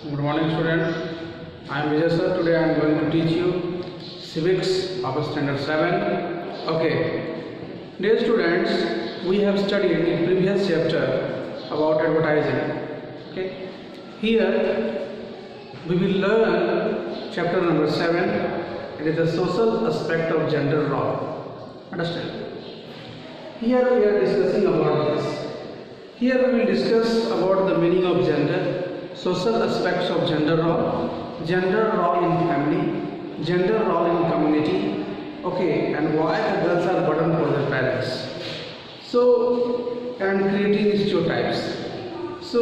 Good morning, students. I am Vijay sir. Today I am going to teach you civics of standard 7. Okay, dear students, we have studied in previous chapter about advertising. Okay, here we will learn chapter number 7. It is the social aspect of gender role. Understand? Here we are discussing about this. Here we will discuss about the meaning of gender, social aspects of gender role in family, gender role in community, okay, and why the girls are burden for their parents. So, and creating stereotypes. So,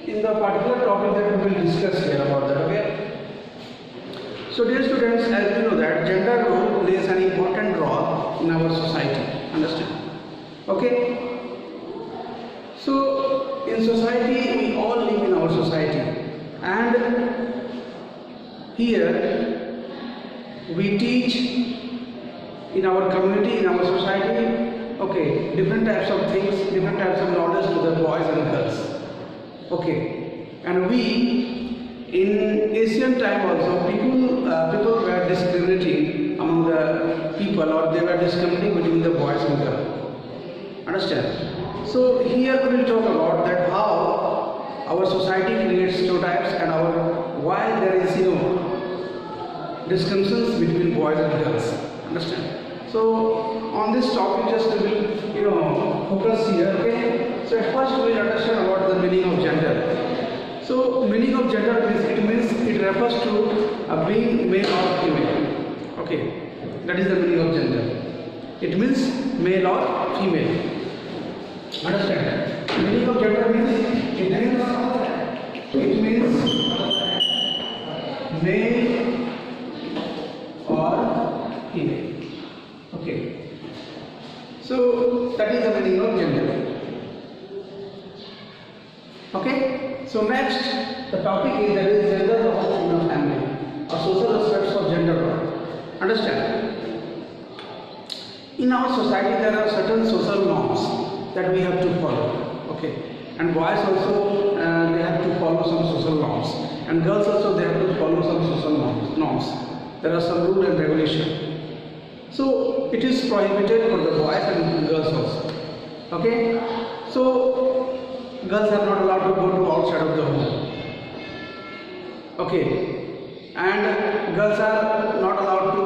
in the particular topic that we will discuss here about that, okay. So, dear students, as you know that gender role plays an important role in our society. Understand? Okay. So, in society, we all live in our society, and here we teach in our community, in our society, okay, different types of things, different types of knowledge to the boys and girls, okay, and we, in ancient time also, people were discriminating among the people, or they were discriminating between the boys and girls, understand? So here we will talk about that how our society creates stereotypes and why there is discriminations between boys and girls. Understand? So on this topic just we will focus here. Okay. So at first we will understand about the meaning of gender. So meaning of gender it refers to being male or female. Okay. That is the meaning of gender. It means male or female. Understand? The meaning of gender means it means male or female. Okay. So that is the meaning of gender. Okay. So next, the topic is that is gender roles in a family, or social aspects of gender role. Understand? In our society, there are certain social norms that we have to follow, okay, and boys also they have to follow some social norms, and girls also they have to follow some social norms. There are some rules and regulations. So it is prohibited for the boys and girls also, okay. So girls are not allowed to go to outside of the home, okay, and girls are not allowed to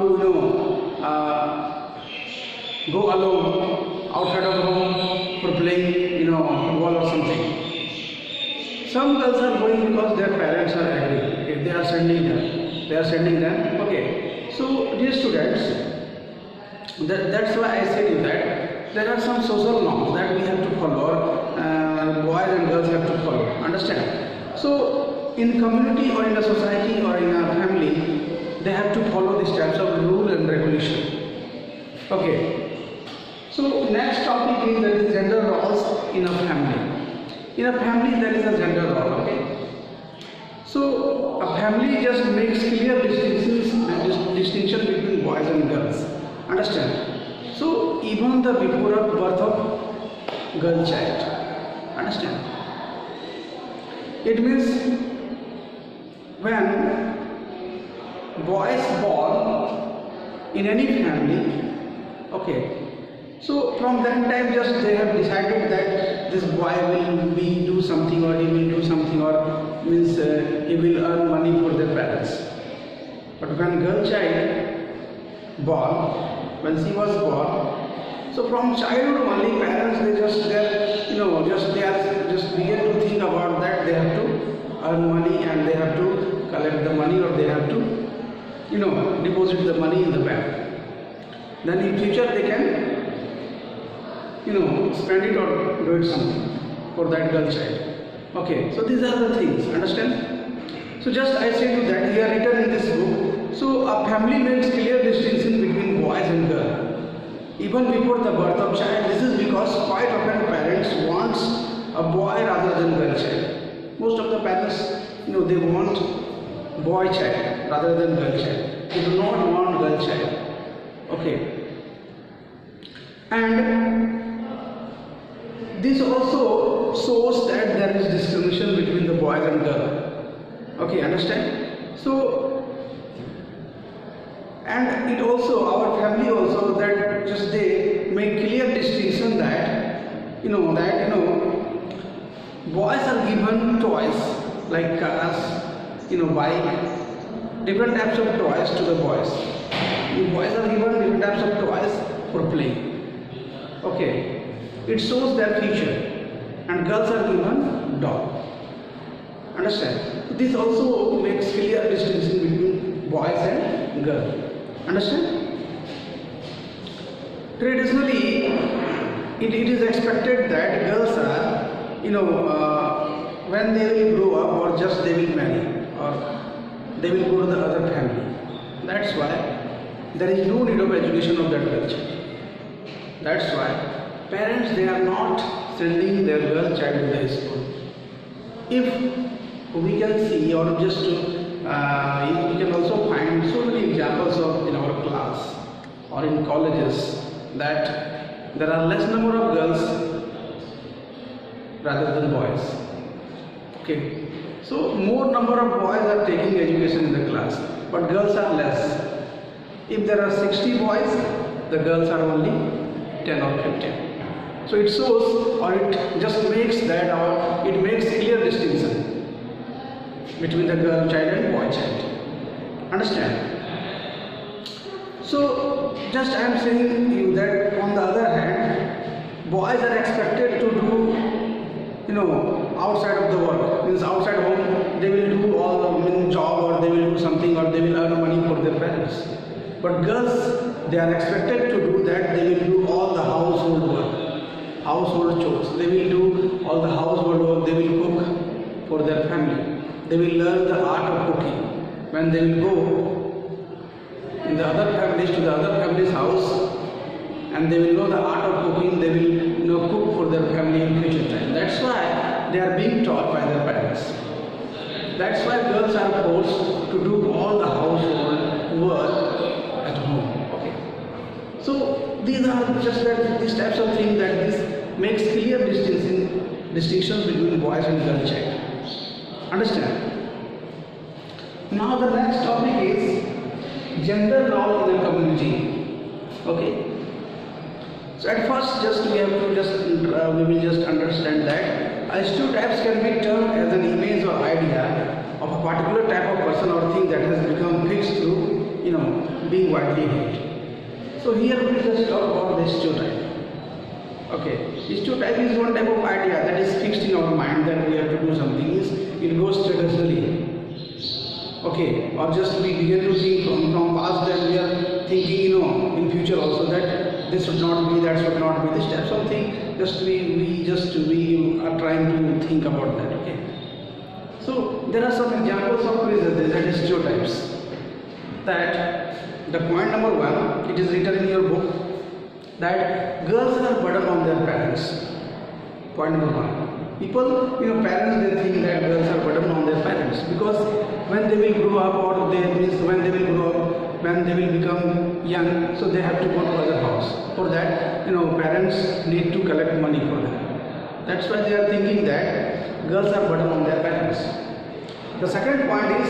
go alone outside of home for playing, ball or something. Some girls are going because their parents are agree. If they are sending them. Okay. So, dear students, that's why I said you that there are some social norms that we have to follow, or boys and girls have to follow. Understand? So, in community or in a society or in a family, they have to follow these types of rule and regulation. Okay. So next topic is that is gender roles in a family. In a family there is a gender role, okay. So a family just makes clear distinction between boys and girls. Understand? So even the before of birth of girl child. Understand? It means when boys born in any family, okay. So from that time just they have decided that this boy will do something, or he will do something, or means he will earn money for their parents. But when girl child born, when she was born, so from childhood only parents they begin to think about that they have to earn money and they have to collect the money, or they have to deposit the money in the bank. Then in future they can spend it or do it something for that girl child. Okay, so these are the things, understand? So just I said you that here written in this book, so a family makes clear distinction between boys and girls even before the birth of child. This is because quite often parents wants a boy rather than girl child. Most of the parents, they want boy child rather than girl child. They do not want girl child. Okay. And this also shows that there is discrimination between the boys and girls. Okay, understand? So, and it also, our family also, that just they make clear distinction that boys are given toys like cars, bike, different types of toys to the boys. Boys are given different types of toys for playing. Okay, it shows their future, and girls are given doll. Understand? This also makes clear distinction between boys and girls. Understand? Traditionally, it is expected that girls are, when they will grow up or just they will marry or they will go to the other family. That's why there is no need of education of that culture. That's why parents, they are not sending their girl child to the school. If we can see, or just we can also find so many examples of in our class or in colleges that there are less number of girls rather than boys. Okay, so more number of boys are taking education in the class, but girls are less. If there are 60 boys, the girls are only 10 or 15. So it shows, or it just makes that, or it makes clear distinction between the girl child and boy child. Understand? So just I am saying you that on the other hand, boys are expected to do, outside of the work. Means outside home, they will do all the job, or they will do something, or they will earn money for their parents. But girls, they are expected to do that. They will do all the household work, household chores. They will do all the household work. They will cook for their family. They will learn the art of cooking. When they will go in the other families, to the other family's house, and they will know the art of cooking, they will cook for their family in future time. That's why they are being taught by their parents. That's why girls are forced to do all the household work at home. Okay. So these are just these types of things that this makes clear distinctions between boys and girl child. Understand? Now the next topic is gender role in a community. Okay. So at first, we will just understand that stereotypes can be termed as an image or idea of a particular type of person or thing that has become fixed through, being widely held. So here we will just talk about the stereotype. Okay, stereotype is one type of idea that is fixed in our mind that we have to do something. It goes traditionally. Okay, or just we begin to think from past that we are thinking, in future also that this should not be, that should not be, this type something. Just we are trying to think about that. Okay. So there are some examples of prejudice, that is stereotypes. That the point number 1, it is written in your book that girls are burden on their parents. Point number 1. People, parents, they think that girls are burden on their parents because when they will grow up, or when they will become young, so they have to go to other house. For that, parents need to collect money for them. That's why they are thinking that girls are burden on their parents. The second point is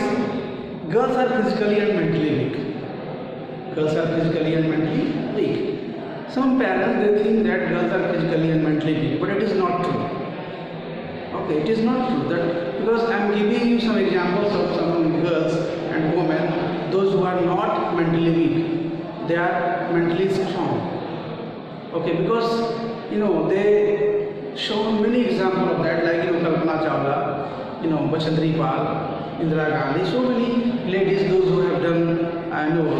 girls are physically and mentally weak. Girls are physically and mentally weak. Some parents, they think that girls are physically and mentally weak, but it is not true. Okay, it is not true that, because I am giving you some examples of some girls and women, those who are not mentally weak, they are mentally strong. Okay, because they show many examples of that, like Kalpana Chawla, Bachandri Pal, Indira Gandhi, so many ladies, those who have done,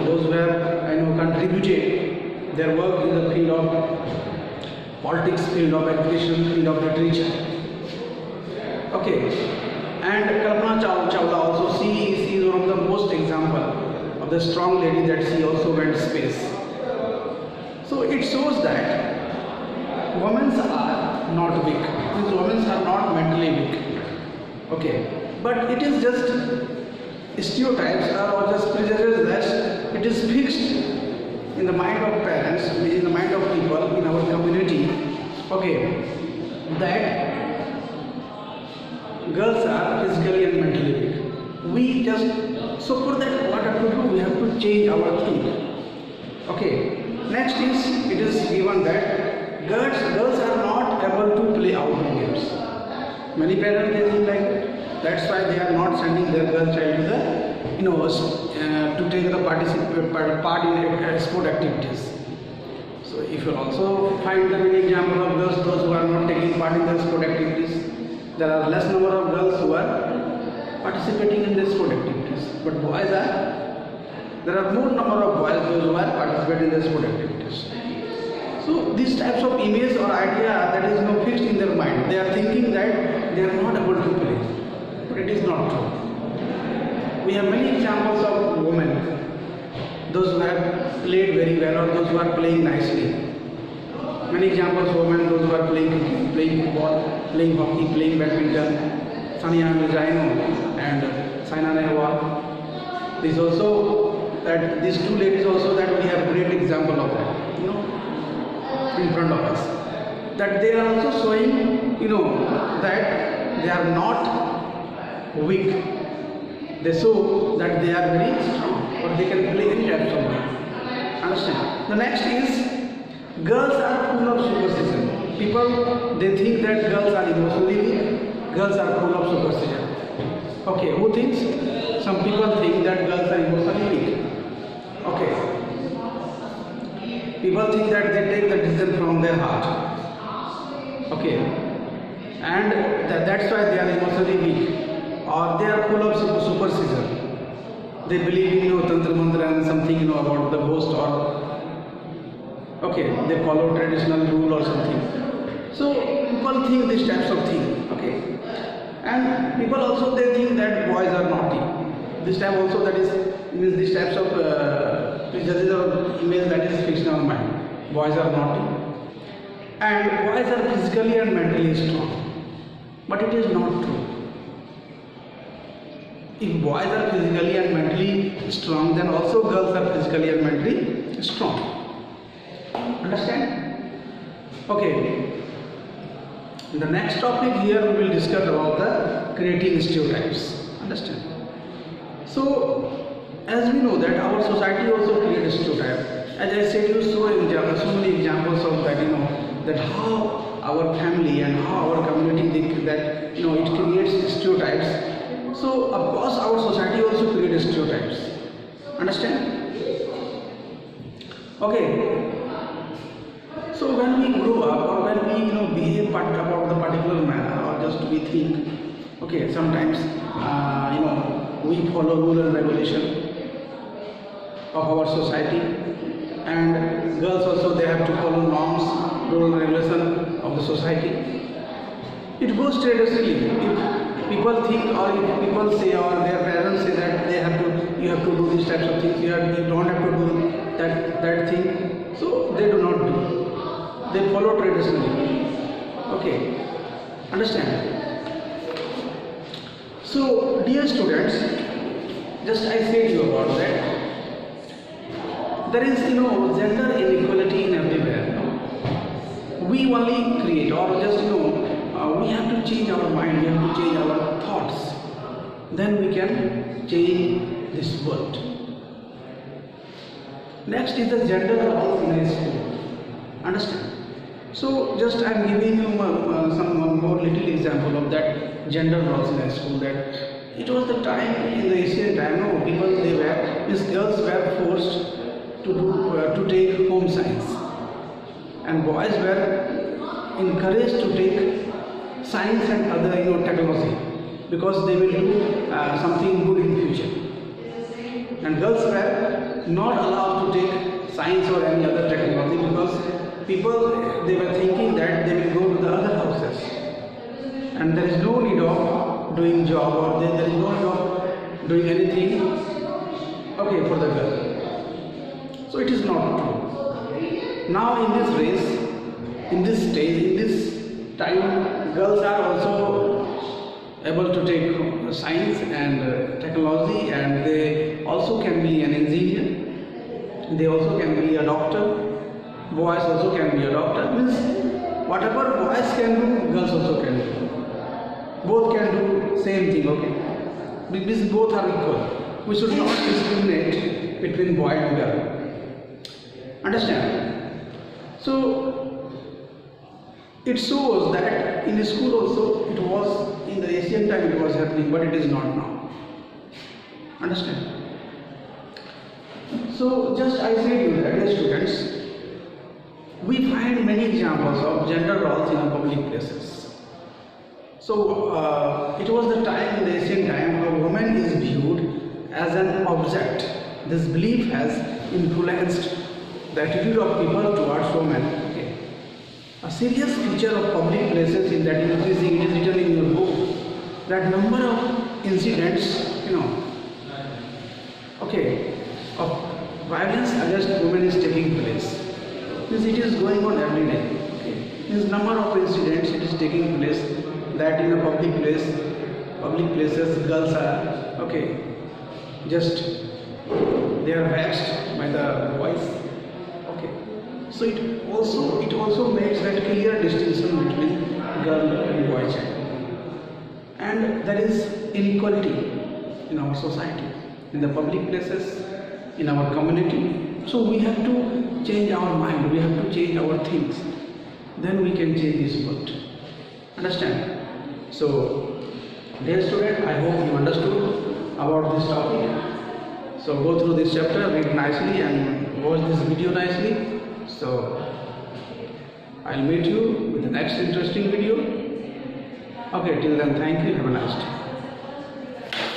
those who have contributed their work in the field of politics, field of education, field of literature. Okay, and Kalpana Chawla also, she is one of the most example of the strong lady that she also went to space. So it shows that women are not weak, means women are not mentally weak. Okay, but it is just stereotypes or just prejudices that it is fixed in the mind of parents, in the mind of people in our community. Okay, that girls are physically and mentally weak. We just, so for that what have to do, we have to change our thinking. Okay, next is, it is given that girls are not able to play outdoor games. Many parents, they think like that. That's why they are not sending their girl child to the, to take the part in sport activities. So if you also find the many example of girls, those who are not taking part in the sport activities, there are less number of girls who are participating in the sport activities. But boys are, there are more number of boys those who are participating in the sport activities. So these types of image or idea that is fixed in their mind. They are thinking that they are not able to play, but it is not true. We have many examples of women, those who have played very well or those who are playing nicely. Many examples of women, those who are playing cricket, playing football, playing hockey, playing badminton, Sania Mirza and Saina Nehwal. This also, that these two ladies also, that we have great example of that, in front of us. That they are also showing, that they are not weak. They show that they are very strong, or they can play any types of game. Understand? The next is, girls are full of superstition. People, they think that girls are emotionally weak, girls are full of superstition. Okay, who thinks? Some people think that girls are emotionally weak. Okay. People think that they take the decision from their heart. Okay. And that's why they are emotionally weak. Or they are full of superstition. They believe in Tantra Mantra and something about the ghost, or okay, they follow traditional rule or something. So people think these types of things. Okay. And people also, they think that boys are naughty. This type also, that is, means these types of prejudices or image that is fixed in our mind. Boys are naughty. And boys are physically and mentally strong. But it is not true. If boys are physically and mentally strong, then also girls are physically and mentally strong. Understand? Okay. In the next topic here we will discuss about the creating stereotypes. Understand? So, as we know that our society also creates stereotypes. As I said, you so many examples of that. That how our family and how our community think that it creates stereotypes. So of course our society also creates stereotypes. Understand? Okay. So when we grow up, or when we behave about the particular manner, or just we think, okay, sometimes we follow rule and regulation of our society, and girls also, they have to follow norms, rule and regulation of the society. It goes traditionally. If people think, or if people say, or their parents say that you have to do these types of things, you don't have to do that thing, so they do not do. They follow traditionally. Okay, understand? So, dear students, just I said you about that. There is gender inequality in everywhere. We only create, or just we have to change our mind, we have to change our thoughts. Then we can change this world. Next is the gender roles in a school. Understand? So just I am giving you some more little example of that gender roles in a school. That it was the time in the ancient time, people girls were forced to take home science, and boys were encouraged to take science and other technology, because they will do something good in future. And girls were not allowed to take science or any other technology, because people, they were thinking that they will go to the other houses and there is no need of doing job, or there is no need of doing anything for the girl. So it is not true. Now in this race, in this stage, in this time, girls are also able to take science and technology, and they also can be an engineer, they also can be a doctor. Boys also can be a doctor. Means whatever boys can do, girls also can do. Both can do same thing. Okay. Because both are equal. We should not discriminate between boy and girl. Understand? So it shows that in the school also it was in the ancient time it was happening, but it is not now. Understand? So just I said you that, dear students, we find many examples of gender roles in public places. So it was the time in the ancient time a woman is viewed as an object. This belief has influenced the attitude of people towards women. Okay. A serious feature of public places is that increasing, it is written in your book, that number of incidents, of violence against women is taking place. Means it is going on every day. Okay. Means number of incidents it is taking place that in a public places girls are just they are vexed by the boys. Okay. So it also makes that clear distinction between girl and boy child. And there is inequality in our society, in the public places, in our community. So we have to change our mind, we have to change our things. Then we can change this world. Understand? So, dear student, I hope you understood about this topic. So go through this chapter, read nicely and watch this video nicely. So I'll meet you with the next interesting video. Okay, till then, thank you. Have a nice day.